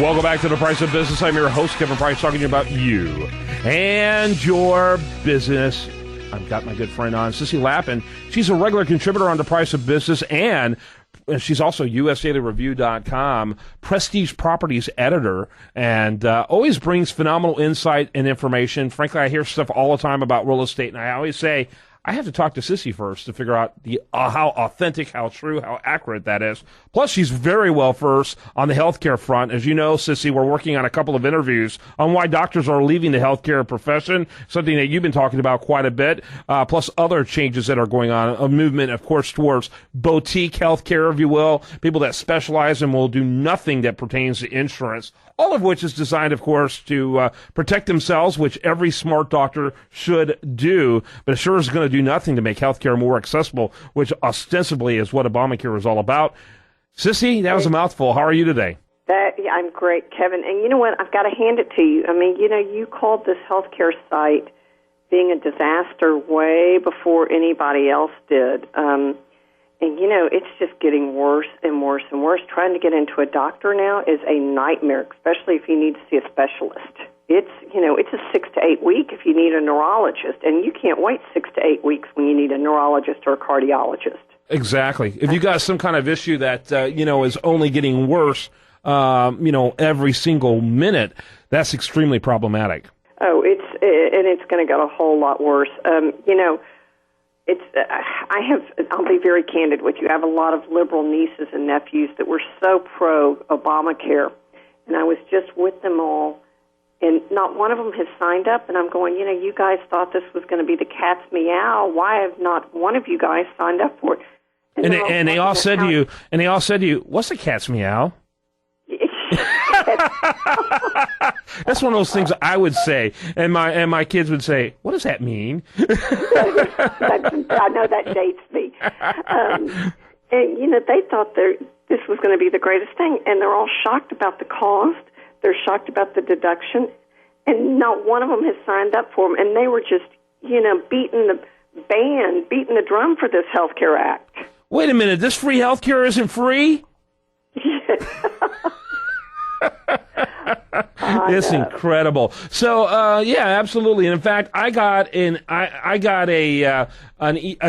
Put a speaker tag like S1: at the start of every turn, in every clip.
S1: Welcome back to The Price of Business. I'm your host, Kevin Price, talking to you about you and your business. I've got my good friend on, Sissy Lappin. She's a regular contributor on The Price of Business, and she's also USDailyReview.com, Prestige Properties editor, and always brings phenomenal insight and information. Frankly, I hear stuff all the time about real estate, and I always say, I have to talk to Sissy first to figure out how authentic, how true, how accurate that is. Plus, she's very well versed on the healthcare front. As you know, Sissy, we're working on a couple of interviews on why doctors are leaving the healthcare profession, something that you've been talking about quite a bit, plus other changes that are going on, a movement, of course, towards boutique healthcare, if you will, people that specialize and will do nothing that pertains to insurance, all of which is designed, of course, to protect themselves, which every smart doctor should do, but it sure is going to do nothing to make healthcare more accessible, which ostensibly is what Obamacare is all about. Sissy, that was a mouthful. How are you today?
S2: I'm great, Kevin. And you know what? I've got to hand it to you. I mean, you called this healthcare site being a disaster way before anybody else did. And, it's just getting worse and worse and worse. Trying to get into a doctor now is a nightmare, especially if you need to see a specialist. It's a 6 to 8 week if you need a neurologist, and you can't wait 6 to 8 weeks when you need a neurologist or a cardiologist.
S1: Exactly. If you got some kind of issue that, is only getting worse, every single minute, that's extremely problematic.
S2: Oh, it's going to get a whole lot worse. I'll be very candid with you. I have a lot of liberal nieces and nephews that were so pro-Obamacare, and I was just with them all, and not one of them has signed up, and I'm going, you guys thought this was going to be the cat's meow. Why have not one of you guys signed up for it?
S1: And they all said to you, what's the cat's meow? That's one of those things I would say, and my kids would say, "What does that mean?"
S2: I know that dates me. And they thought this was going to be the greatest thing, and they're all shocked about the cost. They're shocked about the deduction, and not one of them has signed up for them. And they were just, beating the drum for this health care act.
S1: Wait a minute, this free health care isn't free? It's incredible. So, absolutely. And in fact, I got a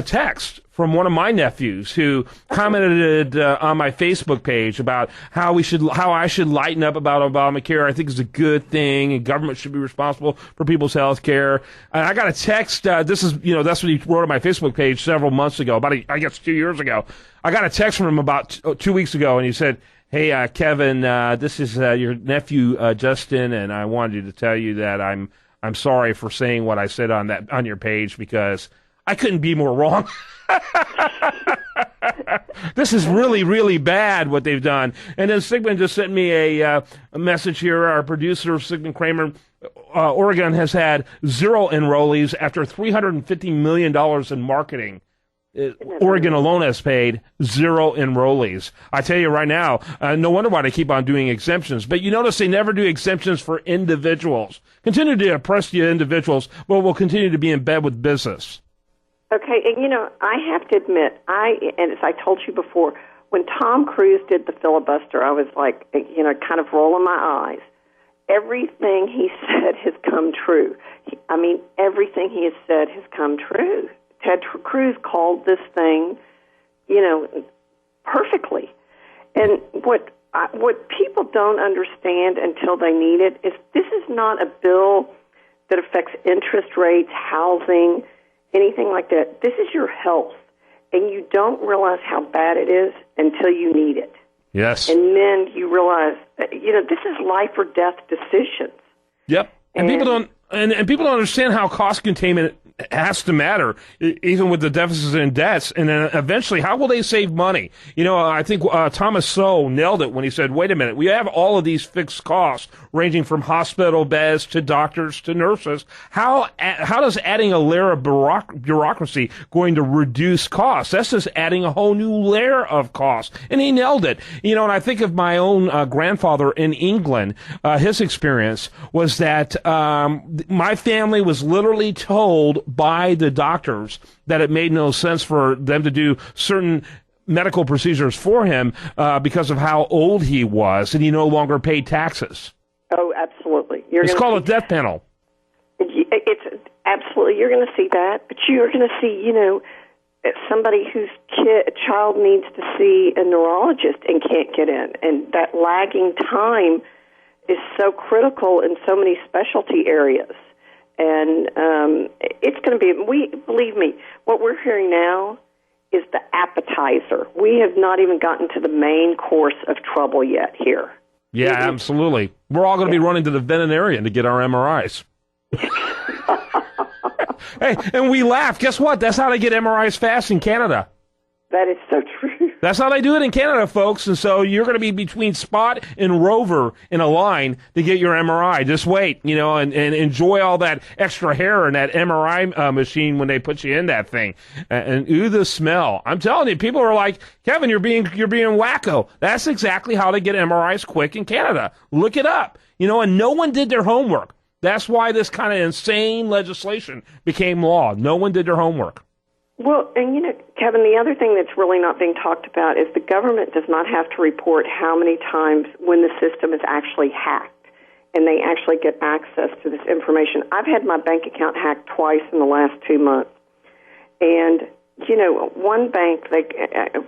S1: text from one of my nephews who commented on my Facebook page about how I should lighten up about Obamacare. I think it's a good thing, and government should be responsible for people's health care. And I got a text. That's what he wrote on my Facebook page several months ago, I guess 2 years ago. I got a text from him about 2 weeks ago, and he said, "Hey, Kevin, this is your nephew, Justin, and I wanted to tell you that I'm sorry for saying what I said on your page because I couldn't be more wrong." This is really, really bad what they've done. And then Sigmund just sent me a message here. Our producer, Sigmund Kramer, Oregon has had 0 enrollees after $350 million in marketing. Oregon alone has paid 0 enrollees. I tell you right now, no wonder why they keep on doing exemptions. But you notice they never do exemptions for individuals. Continue to oppress the individuals, but we'll continue to be in bed with business.
S2: Okay, and I have to admit, and as I told you before, when Tom Cruise did the filibuster, I was like, kind of rolling my eyes. Everything he said has come true. Everything he has said has come true. Ted Cruz called this thing, perfectly. And what people don't understand until they need it is this is not a bill that affects interest rates, housing, anything like that. This is your health, and you don't realize how bad it is until you need it.
S1: Yes.
S2: And then you realize, this is life or death decisions.
S1: Yep. And people don't understand how cost containment has to matter, even with the deficits and debts. And then eventually, how will they save money? I think Thomas Sowell nailed it when he said, wait a minute, we have all of these fixed costs ranging from hospital beds to doctors to nurses. How does adding a layer of bureaucracy going to reduce costs? That's just adding a whole new layer of costs. And he nailed it. And I think of my own grandfather in England. His experience was that my family was literally told by the doctors that it made no sense for them to do certain medical procedures for him because of how old he was, and he no longer paid taxes.
S2: Oh, absolutely.
S1: It's called a death panel.
S2: It's absolutely, you're going to see that, but you're going to see, somebody whose child needs to see a neurologist and can't get in, and that lagging time is so critical in so many specialty areas. And it's going to be, believe me, what we're hearing now is the appetizer. We have not even gotten to the main course of trouble yet here.
S1: Yeah, absolutely. We're all going to be running to the veterinarian to get our MRIs. Hey, and we laugh. Guess what? That's how they get MRIs fast in Canada.
S2: That is so true.
S1: That's how they do it in Canada, folks. And so you're going to be between Spot and Rover in a line to get your MRI. Just wait, and enjoy all that extra hair in that MRI machine when they put you in that thing. And ooh, the smell. I'm telling you, people are like, Kevin, you're being wacko. That's exactly how they get MRIs quick in Canada. Look it up. And no one did their homework. That's why this kind of insane legislation became law. No one did their homework.
S2: Well, and Kevin, the other thing that's really not being talked about is the government does not have to report how many times when the system is actually hacked and they actually get access to this information. I've had my bank account hacked twice in the last 2 months. And, one bank, they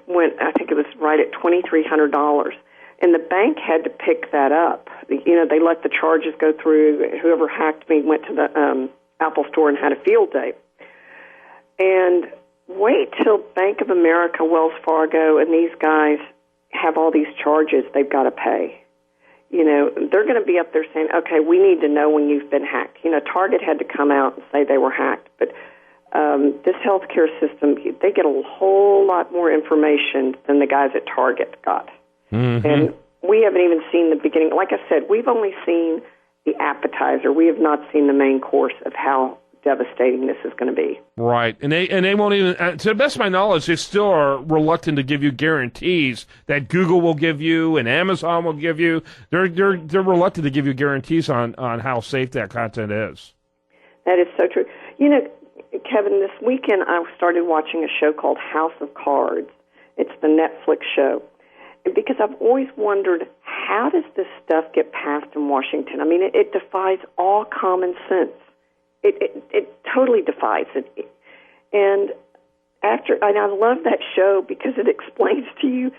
S2: went, I think it was right at $2,300. And the bank had to pick that up. They let the charges go through. Whoever hacked me went to the Apple store and had a field day. And wait till Bank of America, Wells Fargo, and these guys have all these charges they've got to pay. They're going to be up there saying, okay, we need to know when you've been hacked. Target had to come out and say they were hacked. But this healthcare system, they get a whole lot more information than the guys at Target got. Mm-hmm. And we haven't even seen the beginning. Like I said, we've only seen the appetizer. We have not seen the main course of how devastating this is going to be.
S1: Right. And they won't even, to the best of my knowledge, they still are reluctant to give you guarantees that Google will give you and Amazon will give you. They're reluctant to give you guarantees on how safe that content is. That
S2: is so true. Kevin, this weekend I started watching a show called House of Cards. It's the Netflix show. Because I've always wondered, how does this stuff get passed in Washington? I mean, it defies all common sense. It totally defies it. And I love that show because it explains to you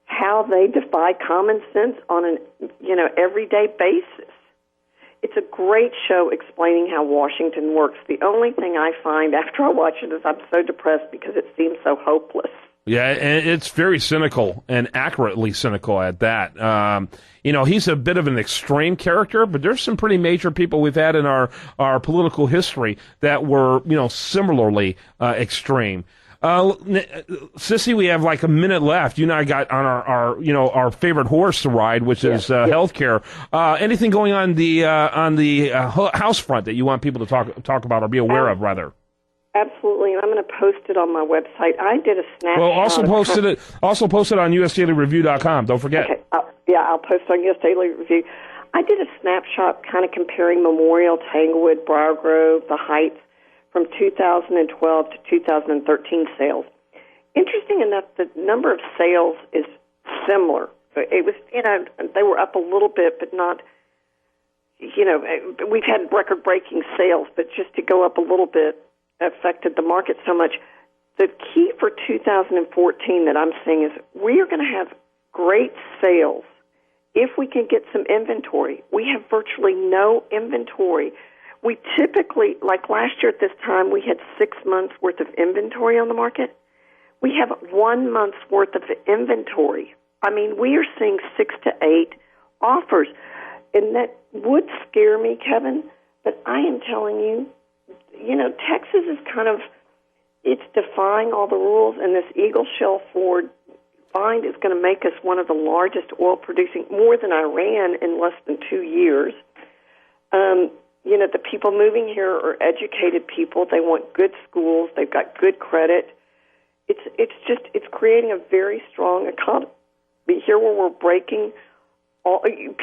S2: how they defy common sense on an everyday basis. It's a great show explaining how Washington works. The only thing I find after I watch it is I'm so depressed because it seems so hopeless.
S1: Yeah, and it's very cynical and accurately cynical at that. He's a bit of an extreme character, but there's some pretty major people we've had in our political history that were, similarly extreme. Sissy, we have like a minute left. You and I got on our favorite horse to ride, which is healthcare. Anything going on the House front that you want people to talk about or be aware of, rather?
S2: Absolutely, and I'm going to post it on my website. I did a snapshot. Well,
S1: also post it on USDailyReview.com. Don't forget.
S2: Okay, I'll post it on US Daily Review. I did a snapshot kind of comparing Memorial, Tanglewood, Briar Grove, the Heights from 2012 to 2013 sales. Interesting enough, the number of sales is similar. It was, they were up a little bit, but not, we've had record-breaking sales, but just to go up a little bit affected the market so much. The key for 2014 that I'm seeing is we are going to have great sales if we can get some inventory. We have virtually no inventory. We typically, like last year at this time, we had 6 months' worth of inventory on the market. We have 1 month's worth of inventory. I mean, we are seeing 6 to 8 offers. And that would scare me, Kevin, but I am telling you, Texas is it's defying all the rules, and this Eagle Shell Ford find is going to make us one of the largest oil producing, more than Iran in less than 2 years. The people moving here are educated people. They want good schools. They've got good credit. It's creating a very strong economy here where we're breaking.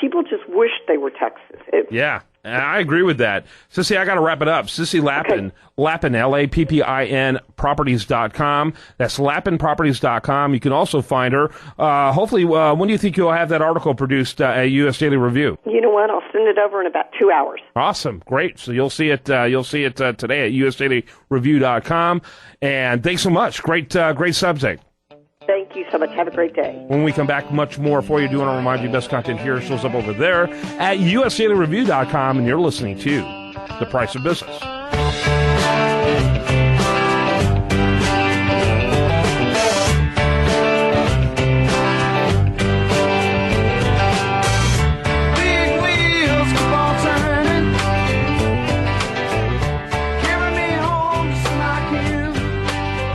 S2: People just wish they were Texas.
S1: Yeah, I agree with that. Sissy, I got to wrap it up. Sissy Lappin, Lappin, Lappin, properties.com. That's lappinproperties.com. You can also find her. Hopefully, when do you think you'll have that article produced at U.S. Daily Review?
S2: You know what? I'll send it over in about 2 hours.
S1: Awesome. Great. So you'll see it today at usdailyreview.com. And thanks so much. Great subject.
S2: Thank you so much. Have a great day.
S1: When we come back, much more for you. Do want to remind you, best content here shows up over there at usdailyreview.com, and you're listening to The Price of Business.